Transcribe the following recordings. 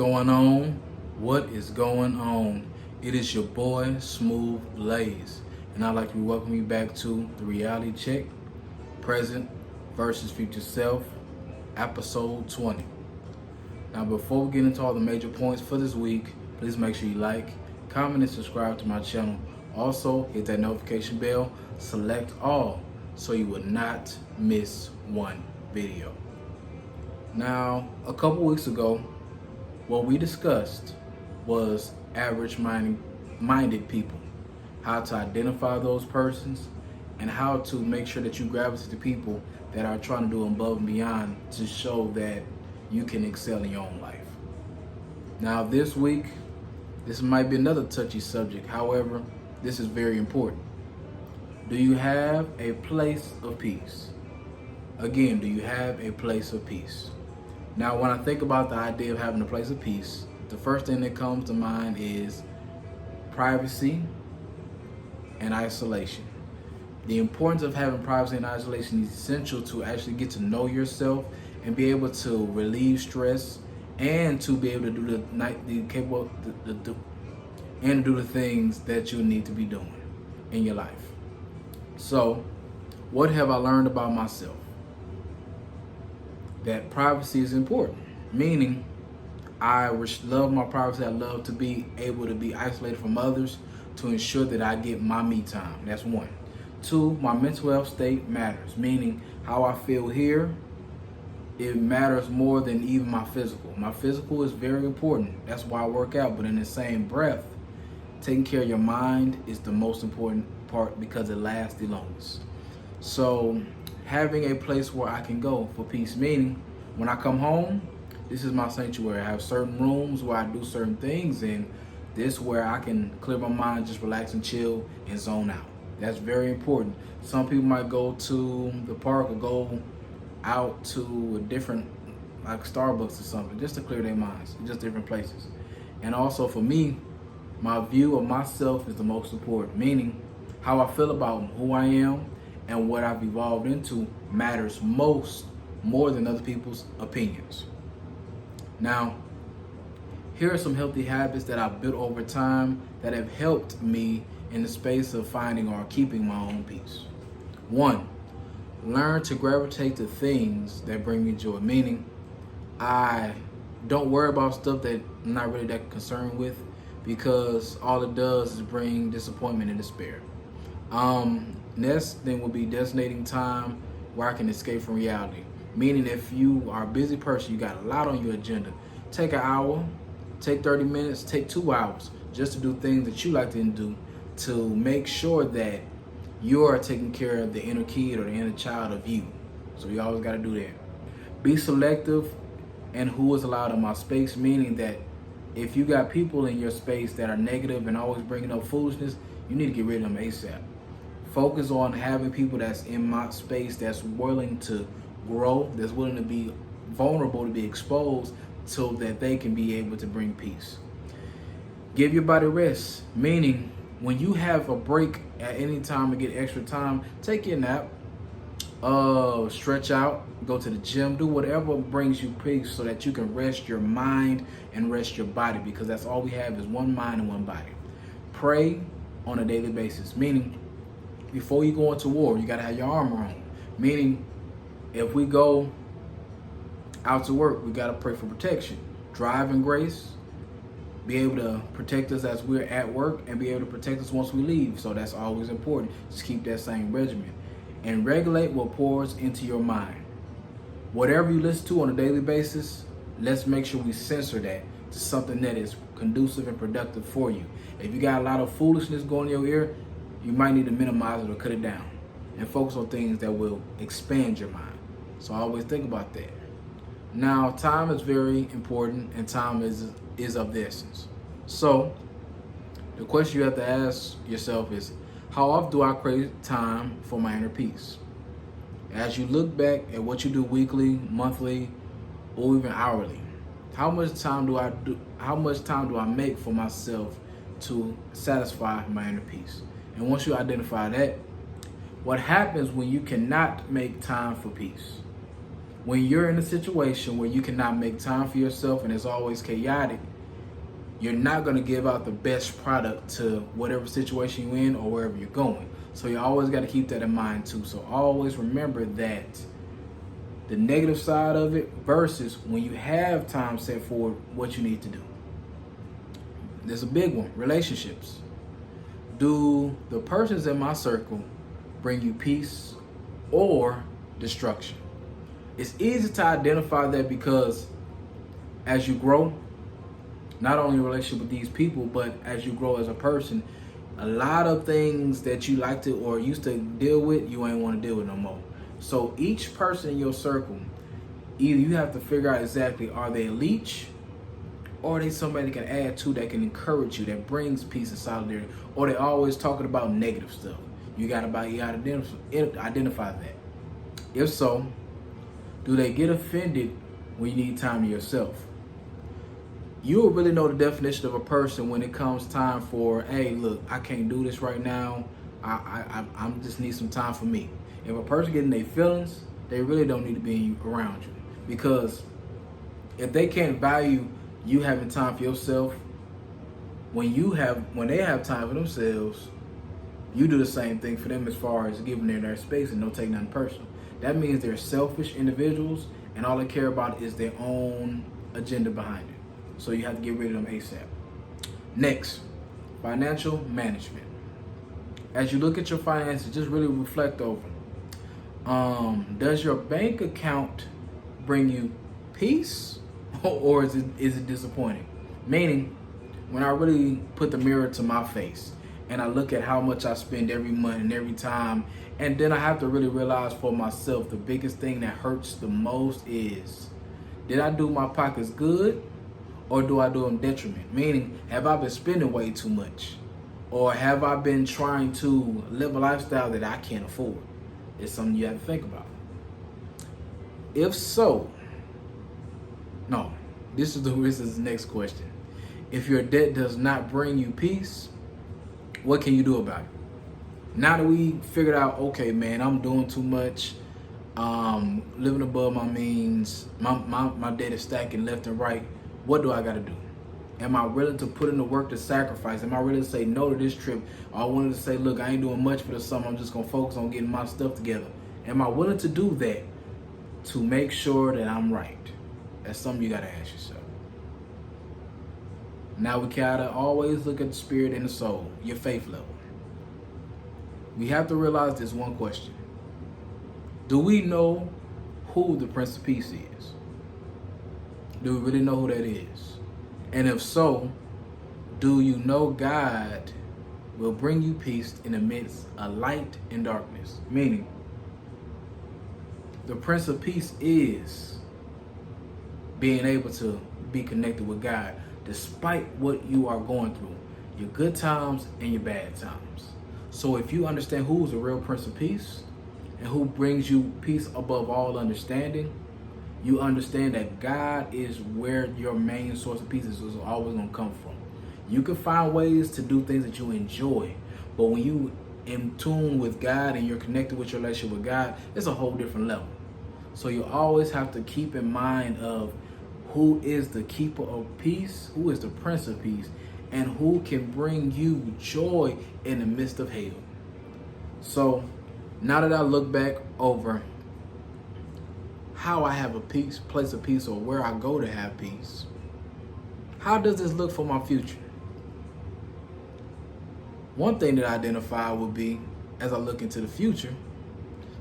Going on? What is going on? It is your boy Smooth Blaze, and I'd like to welcome you back to the Reality Check, Present versus Future Self, episode 20. Now, before we get into all the major points for this week, please make sure you like, comment, and subscribe to my channel. Also, hit that notification bell, select all, so you will not miss one video. Now, a couple weeks ago, what we discussed was average-minded people, how to identify those persons, and how to make sure that you gravitate to people that are trying to do above and beyond to show that you can excel in your own life. Now, this week, this might be another touchy subject. However, this is very important. Do you have a place of peace? Again, do you have a place of peace? Now, when I think about the idea of having a place of peace, the first thing that comes to mind is privacy and isolation. The importance of having privacy and isolation is essential to actually get to know yourself and be able to relieve stress and to be able to do the things that you need to be doing in your life. So, what have I learned about myself? That privacy is important, meaning I love my privacy. I love to be able to be isolated from others to ensure that I get my me time. That's one. Two, my mental health state matters, meaning how I feel here, it matters more than even my physical. My physical is very important. That's why I work out. But in the same breath, taking care of your mind is the most important part because it lasts the longest. So having a place where I can go for peace, meaning when I come home, this is my sanctuary. I have certain rooms where I do certain things, and this is where I can clear my mind, just relax and chill and zone out. That's very important. Some people might go to the park or go out to a different, like Starbucks or something, just to clear their minds, just different places. And also for me, my view of myself is the most important, meaning how I feel about who I am and what I've evolved into matters more than other people's opinions. Now, here are some healthy habits that I've built over time that have helped me in the space of finding or keeping my own peace. One, learn to gravitate to things that bring me joy, meaning I don't worry about stuff that I'm not really that concerned with because all it does is bring disappointment and despair. Next thing would be designating time where I can escape from reality. Meaning if you are a busy person, you got a lot on your agenda, take an hour, take 30 minutes, take 2 hours just to do things that you like to do to make sure that you are taking care of the inner kid or the inner child of you. So you always got to do that. Be selective in who is allowed in my space, meaning that if you got people in your space that are negative and always bringing up foolishness, you need to get rid of them ASAP. Focus on having people that's in my space that's willing to grow, that's willing to be vulnerable, to be exposed so that they can be able to bring peace. Give your body rest, meaning when you have a break at any time and get extra time, take your nap, stretch out, go to the gym, do whatever brings you peace so that you can rest your mind and rest your body, because that's all we have is one mind and one body. Pray on a daily basis, meaning before you go into war, you got to have your armor on. Meaning, if we go out to work, we got to pray for protection. Drive in grace, be able to protect us as we're at work, and be able to protect us once we leave. So that's always important. Just keep that same regimen. And regulate what pours into your mind. Whatever you listen to on a daily basis, let's make sure we censor that to something that is conducive and productive for you. If you got a lot of foolishness going in your ear, you might need to minimize it or cut it down and focus on things that will expand your mind. So always think about that. Now, time is very important, and time is of the essence. So the question you have to ask yourself is, how often do I create time for my inner peace? As you look back at what you do weekly, monthly, or even hourly, how much time do I make for myself to satisfy my inner peace? And once you identify that, what happens when you cannot make time for peace? When you're in a situation where you cannot make time for yourself and it's always chaotic, you're not going to give out the best product to whatever situation you're in or wherever you're going. So you always got to keep that in mind too. So always remember that the negative side of it versus when you have time set for what you need to do. There's a big one, relationships. Do the persons in my circle bring you peace or destruction? It's easy to identify that because as you grow, not only in relationship with these people, but as you grow as a person, a lot of things that you like to or used to deal with, you ain't want to deal with no more. So each person in your circle, either you have to figure out exactly, are they a leech or are they somebody that can add to, that can encourage you, that brings peace and solidarity, or they always talking about negative stuff. You gotta identify that. If so, do they get offended when you need time to yourself? You'll really know the definition of a person when it comes time for, hey, look, I can't do this right now. I just need some time for me. If a person getting their feelings, they really don't need to be around you, because if they can't value you having time for yourself, when they have time for themselves, you do the same thing for them as far as giving them their space and don't take nothing personal. That means they're selfish individuals and all they care about is their own agenda behind it. So you have to get rid of them ASAP. Next, financial management. As you look at your finances, just really reflect over. Does your bank account bring you peace or is it disappointing? Meaning, when I really put the mirror to my face and I look at how much I spend every month and every time, and then I have to really realize for myself, the biggest thing that hurts the most is, did I do my pockets good or do I do them detriment? Meaning, have I been spending way too much? Or have I been trying to live a lifestyle that I can't afford? It's something you have to think about. If so, no, this is the next question. If your debt does not bring you peace, what can you do about it? Now that we figured out, okay, man, I'm doing too much, living above my means, my debt is stacking left and right, what do I got to do? Am I willing to put in the work to sacrifice? Am I willing to say no to this trip? Or I wanted to say, look, I ain't doing much for the summer. I'm just going to focus on getting my stuff together. Am I willing to do that to make sure that I'm right? That's something you got to ask yourself. Now we gotta always look at the spirit and the soul, your faith level. We have to realize this one question. Do we know who the Prince of Peace is? Do we really know who that is? And if so, do you know God will bring you peace in the midst of light and darkness? Meaning, the Prince of Peace is being able to be connected with God despite what you are going through, your good times and your bad times. So if you understand who's the real Prince of Peace and who brings you peace above all understanding, you understand that God is where your main source of peace is always going to come from. You can find ways to do things that you enjoy, but when you in tune with God and you're connected with your relationship with God, it's a whole different level. So you always have to keep in mind of who is the keeper of peace, who is the Prince of Peace, and who can bring you joy in the midst of hell. So now that I look back over how I have a place of peace, or where I go to have peace, how does this look for my future? One thing that I identify would be, as I look into the future,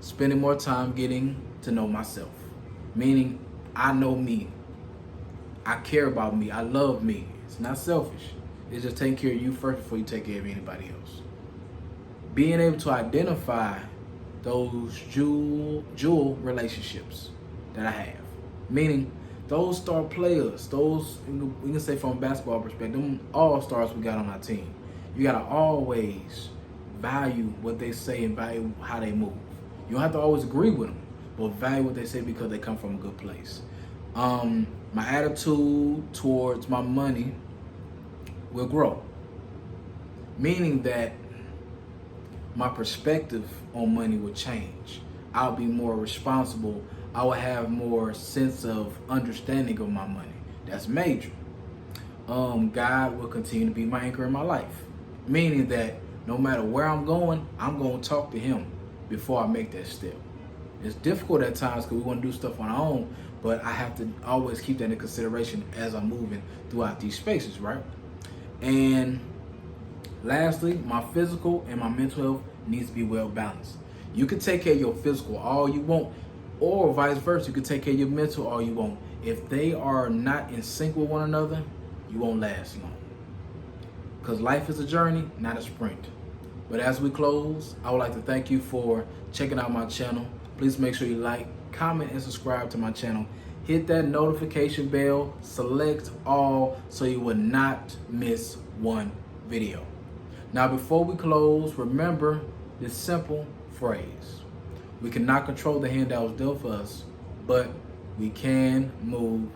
spending more time getting to know myself. Meaning, I know me. I care about me. I love me. It's not selfish. It's just taking care of you first before you take care of anybody else. Being able to identify those jewel relationships that I have. Meaning, those star players, those, we can say from a basketball perspective, them all-stars we got on our team. You got to always value what they say and value how they move. You don't have to always agree with them, but value what they say because they come from a good place. My attitude towards my money will grow. Meaning that my perspective on money will change. I'll be more responsible I will have more sense of understanding of my money. That's major. God will continue to be my anchor in my life, meaning that no matter where I'm going to talk to Him before I make that step. It's difficult at times because we want to do stuff on our own, but I have to always keep that in consideration as I'm moving throughout these spaces, right? And lastly, my physical and my mental health needs to be well balanced. You can take care of your physical all you want, or vice versa. You can take care of your mental all you want. If they are not in sync with one another, you won't last long. Because life is a journey, not a sprint. But as we close, I would like to thank you for checking out my channel. Please make sure you like, comment, and subscribe to my channel. Hit that notification bell, select all, so you will not miss one video. Now, before we close, remember this simple phrase. We cannot control the hand that was dealt for us, but we can move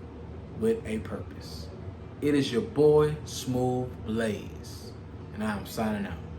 with a purpose. It is your boy, Smooth Blaze, and I am signing out.